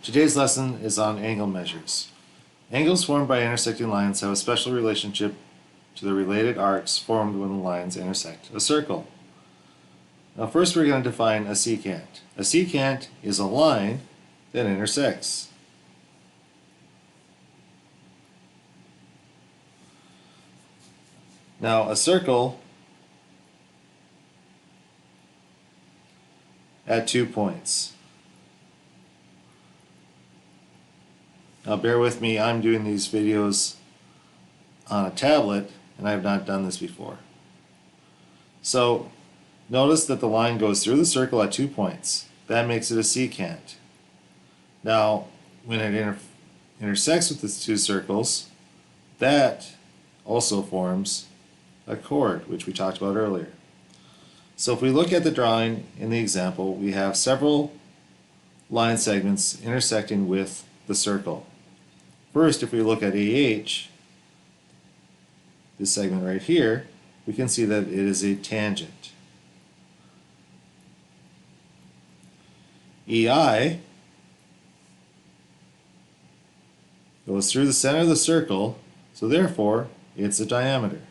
Today's lesson is on angle measures. Angles formed by intersecting lines have a special relationship to the related arcs formed when the lines intersect a circle. Now first we're going to define a secant. A secant is a line that intersects. Now a circle at 2 points. Now bear with me, I'm doing these videos on a tablet and I have not done this before. So notice that the line goes through the circle at 2 points. That makes it a secant. Now when it intersects with the two circles, that also forms a chord, which we talked about earlier. So if we look at the drawing in the example, we have several line segments intersecting with the circle. First, if we look at AH, this segment right here, we can see that it is a tangent. EI goes through the center of the circle, so therefore it's a diameter.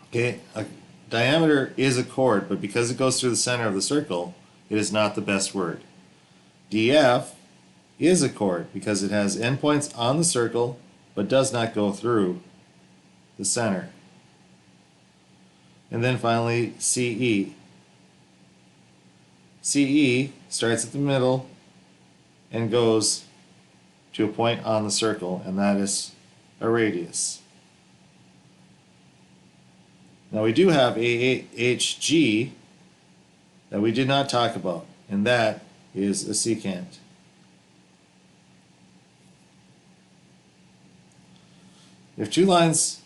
Okay, a diameter is a chord, but because it goes through the center of the circle, it is not the best word. DF is a chord because it has endpoints on the circle, but does not go through the center. And then finally, CE. CE starts at the middle and goes to a point on the circle, and that is a radius. Now we do have AHG that we did not talk about, and that is a secant. If two lines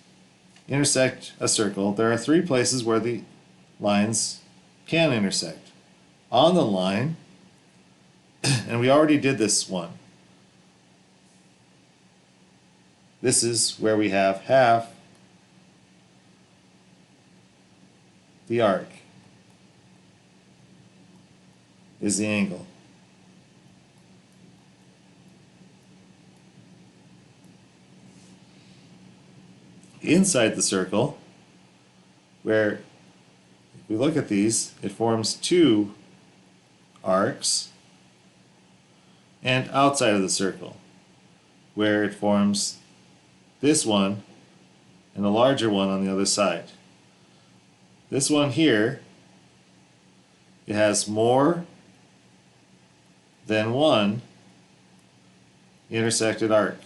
intersect a circle, there are three places where the lines can intersect. On the line, and we already did this one. This is where we have half the arc is the angle. Inside the circle, where if we look at these, it forms two arcs, and outside of the circle, where it forms this one and a larger one on the other side. This one here, it has more than one intersected arc.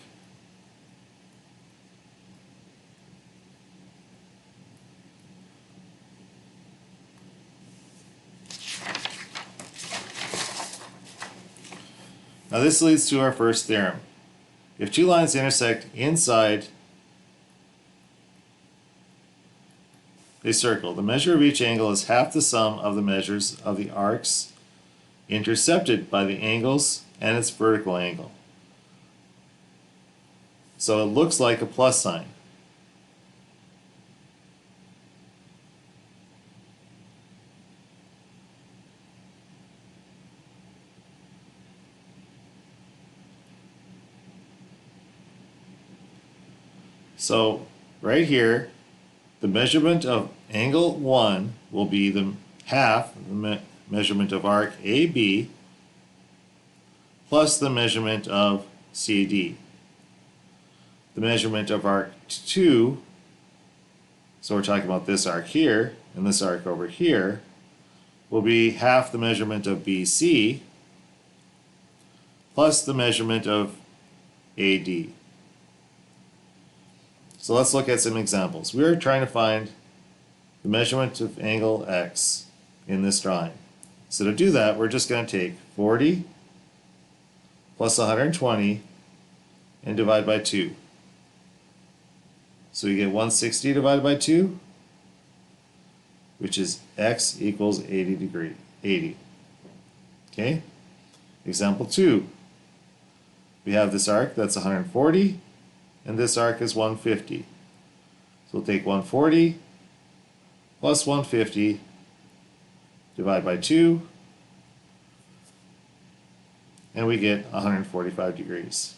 Now this leads to our first theorem. If two lines intersect inside a circle, the measure of each angle is half the sum of the measures of the arcs intercepted by the angles and its vertical angle. So it looks like a plus sign. So right here, the measurement of angle 1 will be the half the measurement of arc AB plus the measurement of CD. The measurement of arc 2, so we're talking about this arc here and this arc over here, will be half the measurement of BC plus the measurement of AD. So let's look at some examples. We are trying to find the measurement of angle X in this drawing. So to do that, we're just going to take 40 plus 120 and divide by 2. So you get 160 divided by 2, which is X equals 80. Okay? Example 2. We have this arc that's 140. And this arc is 150. So we'll take 140 plus 150 divide by 2, and we get 145 degrees.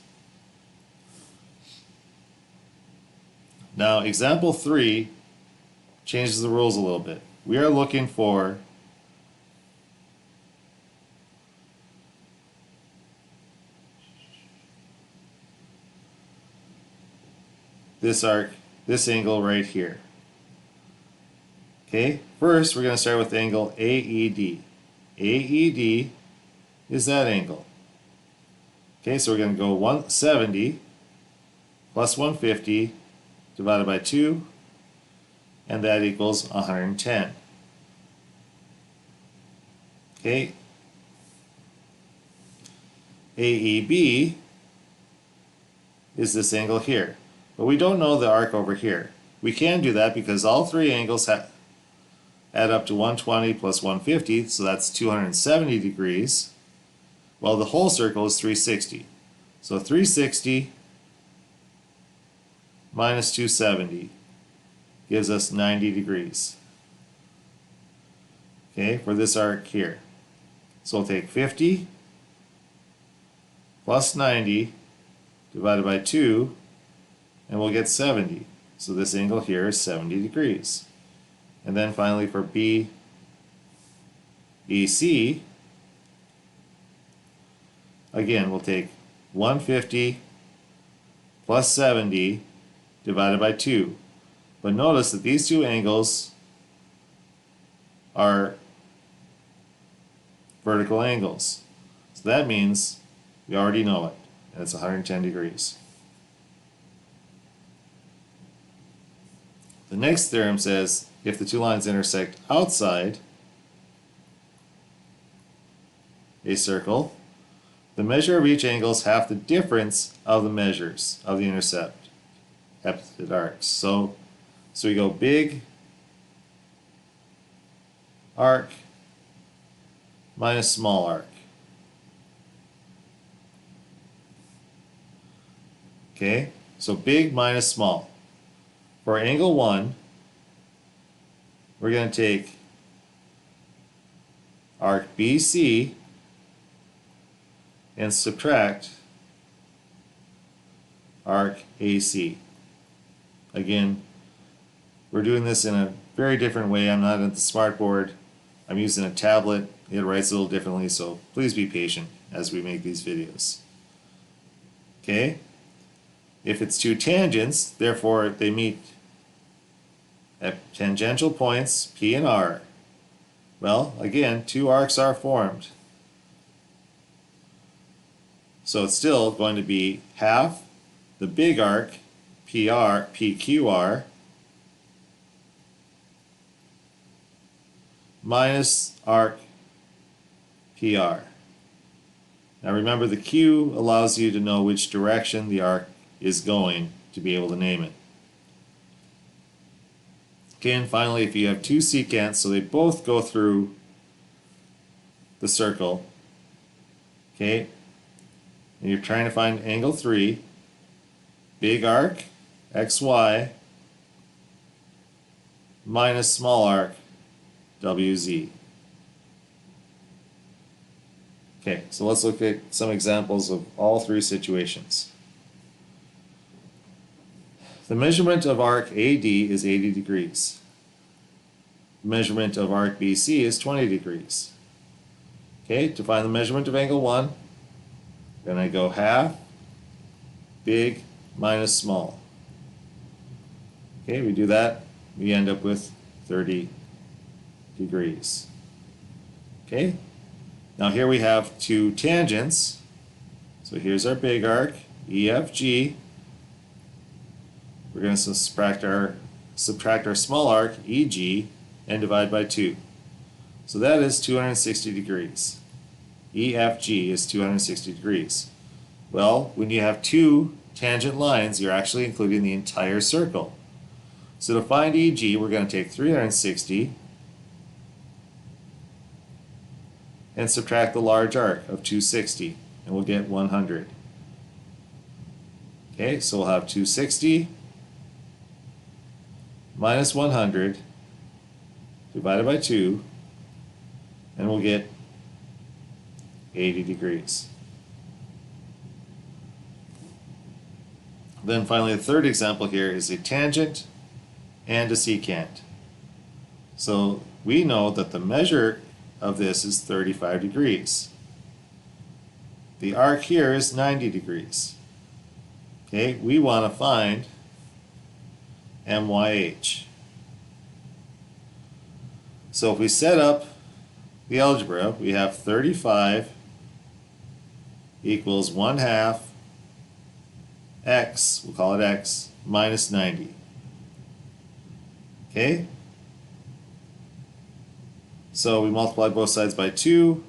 Now, example 3 changes the rules a little bit. We are looking for this arc, this angle right here. Okay, first we're going to start with the angle AED. AED is that angle. Okay, so we're going to go 170 plus 150 divided by 2, and that equals 110. Okay, AEB is this angle here. But we don't know the arc over here. We can do that because all three angles add up to 120 plus 150, so that's 270 degrees. Well, the whole circle is 360. So 360 minus 270 gives us 90 degrees. Okay, for this arc here. So we'll take 50 plus 90 divided by 2, and we'll get 70. So this angle here is 70 degrees. And then finally for BEC, again we'll take 150 plus 70 divided by 2. But notice that these two angles are vertical angles. So that means we already know it, and it's 110 degrees. The next theorem says if the two lines intersect outside a circle, the measure of each angle is half the difference of the measures of the intercepted arcs. So we go big arc minus small arc. Okay, so big minus small. For angle 1, we're going to take arc BC and subtract arc AC. Again, we're doing this in a very different way. I'm not at the smartboard. I'm using a tablet. It writes a little differently, so please be patient as we make these videos. Okay? If it's two tangents, therefore they meet at tangential points P and R. Well, again, two arcs are formed. So it's still going to be half the big arc, PQR, minus arc PR. Now remember, the Q allows you to know which direction the arc is going to be able to name it. Okay, and finally, if you have two secants, so they both go through the circle, okay, and you're trying to find angle 3, big arc, XY, minus small arc, WZ. Okay, so let's look at some examples of all three situations. The measurement of arc AD is 80 degrees. The measurement of arc BC is 20 degrees. Okay, to find the measurement of angle 1, then I go half big minus small. Okay, we do that, we end up with 30 degrees. Okay, now here we have two tangents. So here's our big arc, EFG. We're going to subtract our small arc, EG, and divide by 2. So that is 260 degrees. EFG is 260 degrees. Well, when you have two tangent lines, you're actually including the entire circle. So to find EG, we're going to take 360 and subtract the large arc of 260, and we'll get 100. Okay, so we'll have 260 minus 100 divided by 2, and we'll get 80 degrees. Then finally, the third example here is a tangent and a secant. So we know that the measure of this is 35 degrees. The arc here is 90 degrees. Okay, we want to find MYH. So if we set up the algebra, we have 35 equals 1/2 x, we'll call it x, minus 90. Okay? So we multiply both sides by 2.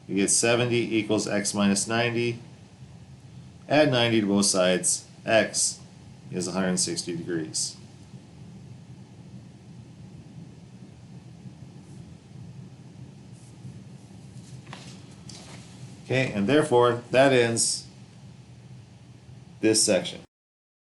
We get 70 equals x minus 90. Add 90 to both sides. X is 160 degrees. Okay, and therefore that ends this section.